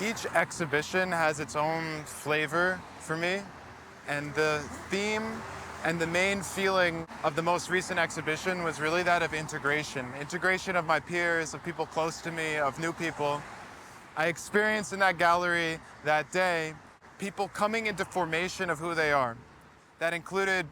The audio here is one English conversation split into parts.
Each exhibition has its own flavor for me, and the theme and the main feeling of the most recent exhibition was really that of integration. Integration of my peers, of people close to me, of new people. I experienced in that gallery that day people coming into formation of who they are. That included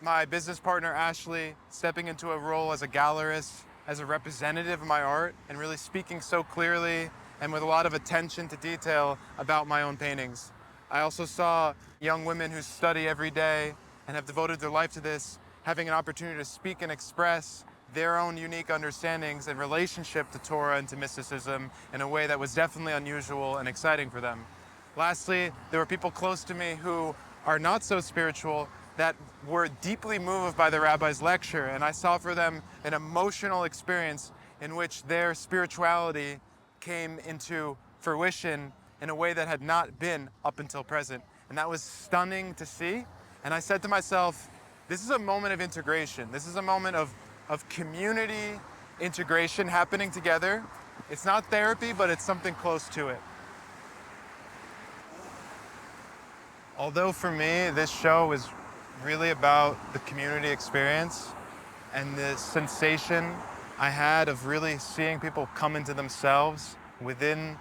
my business partner Ashley stepping into a role as a gallerist, as a representative of my art, and really speaking so clearly and with a lot of attention to detail about my own paintings. I also saw young women who study every day and have devoted their life to this, having an opportunity to speak and express their own unique understandings and relationship to Torah and to mysticism in a way that was definitely unusual and exciting for them. Lastly, there were people close to me who are not so spiritual that were deeply moved by the rabbi's lecture, and I saw for them an emotional experience in which their spirituality came into fruition in a way that had not been up until present. And that was stunning to see. And I said to myself, this is a moment of integration. This is a moment of community integration happening together. It's not therapy, but it's something close to it. Although for me, this show is really about the community experience and the sensation I had of really seeing people come into themselves within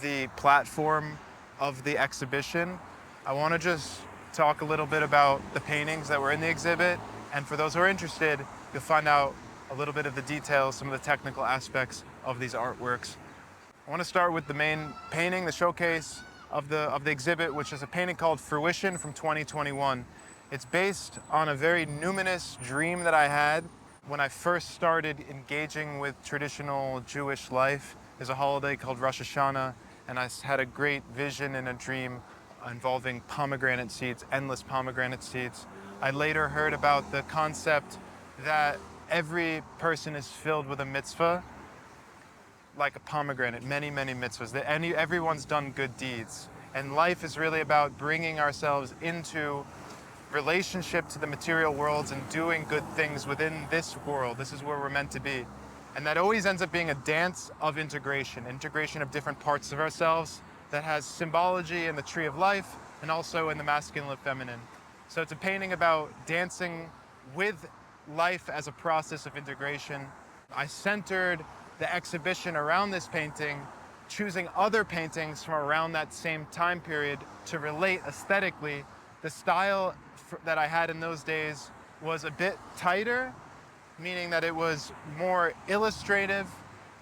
the platform of the exhibition, I want to just talk a little bit about the paintings that were in the exhibit. And for those who are interested, you'll find out a little bit of the details, some of the technical aspects of these artworks. I want to start with the main painting, the showcase of the exhibit, which is a painting called Fruition from 2021. It's based on a very numinous dream that I had when I first started engaging with traditional Jewish life. There's a holiday called Rosh Hashanah, and I had a great vision in a dream involving pomegranate seeds, endless pomegranate seeds. I later heard about the concept that every person is filled with a mitzvah, like a pomegranate, many, many mitzvahs, that everyone's done good deeds. And life is really about bringing ourselves into relationship to the material worlds and doing good things within this world. This is where we're meant to be. And that always ends up being a dance of integration of different parts of ourselves that has symbology in the tree of life and also in the masculine and feminine. So it's a painting about dancing with life as a process of integration. I centered the exhibition around this painting, choosing other paintings from around that same time period to relate aesthetically. The style that I had in those days was a bit tighter, meaning that it was more illustrative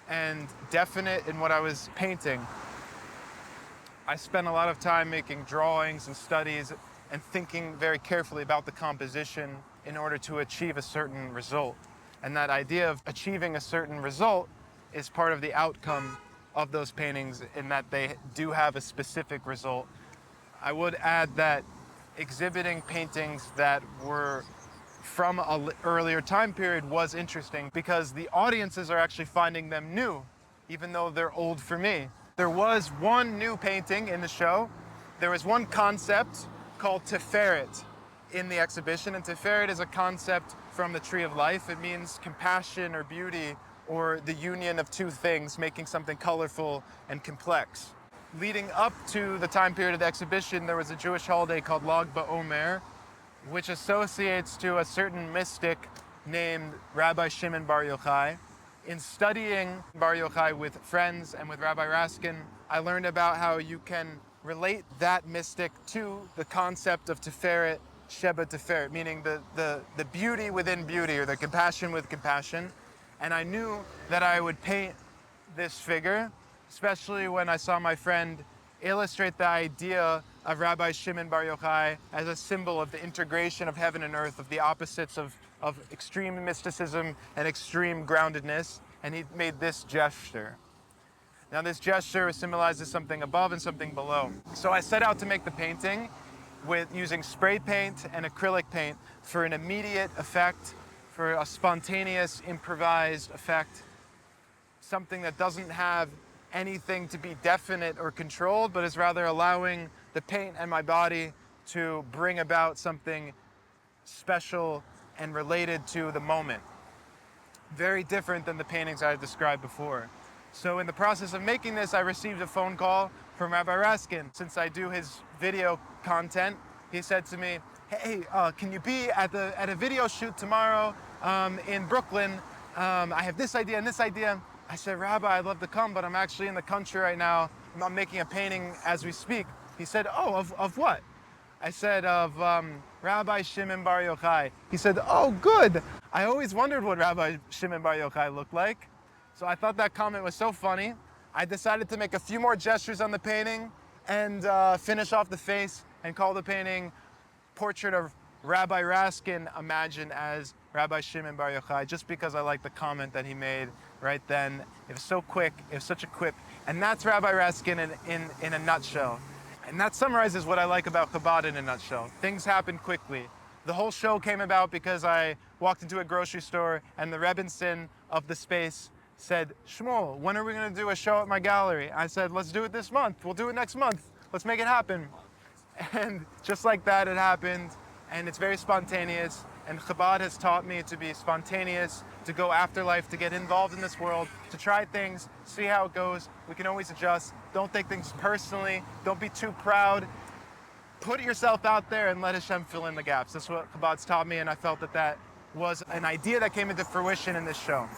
and definite in what I was painting. I spent a lot of time making drawings and studies and thinking very carefully about the composition in order to achieve a certain result. And that idea of achieving a certain result is part of the outcome of those paintings in that they do have a specific result. I would add that exhibiting paintings that were from an earlier time period was interesting because the audiences are actually finding them new, even though they're old for me. There was one new painting in the show. There was one concept called Sefirot in the exhibition, and Sefirot is a concept from the tree of life. It means compassion or beauty or the union of two things, making something colorful and complex. Leading up to the time period of the exhibition, there was a Jewish holiday called Lag BaOmer, which associates to a certain mystic named Rabbi Shimon Bar Yochai. In studying Bar Yochai with friends and with Rabbi Raskin, I learned about how you can relate that mystic to the concept of Tiferet, Sheba Tiferet, meaning the beauty within beauty, or the compassion with compassion. And I knew that I would paint this figure, especially when I saw my friend illustrate the idea of Rabbi Shimon Bar Yochai as a symbol of the integration of heaven and earth, of the opposites of extreme mysticism and extreme groundedness, and he made this gesture. Now this gesture symbolizes something above and something below. So I set out to make the painting with using spray paint and acrylic paint for an immediate effect, for a spontaneous, improvised effect, something that doesn't have anything to be definite or controlled, but is rather allowing the paint and my body to bring about something special and related to the moment. Very different than the paintings I had described before. So in the process of making this, I received a phone call from Rabbi Raskin. Since I do his video content, he said to me, hey, can you be at a video shoot tomorrow in Brooklyn? I have this idea and this idea. I said, Rabbi, I'd love to come, but I'm actually in the country right now. I'm making a painting as we speak. He said, oh, of what? I said, of Rabbi Shimon Bar Yochai. He said, oh, good. I always wondered what Rabbi Shimon Bar Yochai looked like. So I thought that comment was so funny. I decided to make a few more gestures on the painting and finish off the face and call the painting Portrait of Rabbi Raskin, imagined as Rabbi Shimon Bar Yochai, just because I liked the comment that he made right then. It was so quick, it was such a quip. And that's Rabbi Raskin in a nutshell. And that summarizes what I like about Chabad in a nutshell. Things happen quickly. The whole show came about because I walked into a grocery store and the Rebbitzin of the space said, Shmuel, when are we going to do a show at my gallery? I said, let's do it this month. We'll do it next month. Let's make it happen. And just like that, it happened. And it's very spontaneous. And Chabad has taught me to be spontaneous, to go after life, to get involved in this world, to try things, see how it goes. We can always adjust. Don't take things personally. Don't be too proud. Put yourself out there and let Hashem fill in the gaps. That's what Chabad's taught me, and I felt that that was an idea that came into fruition in this show.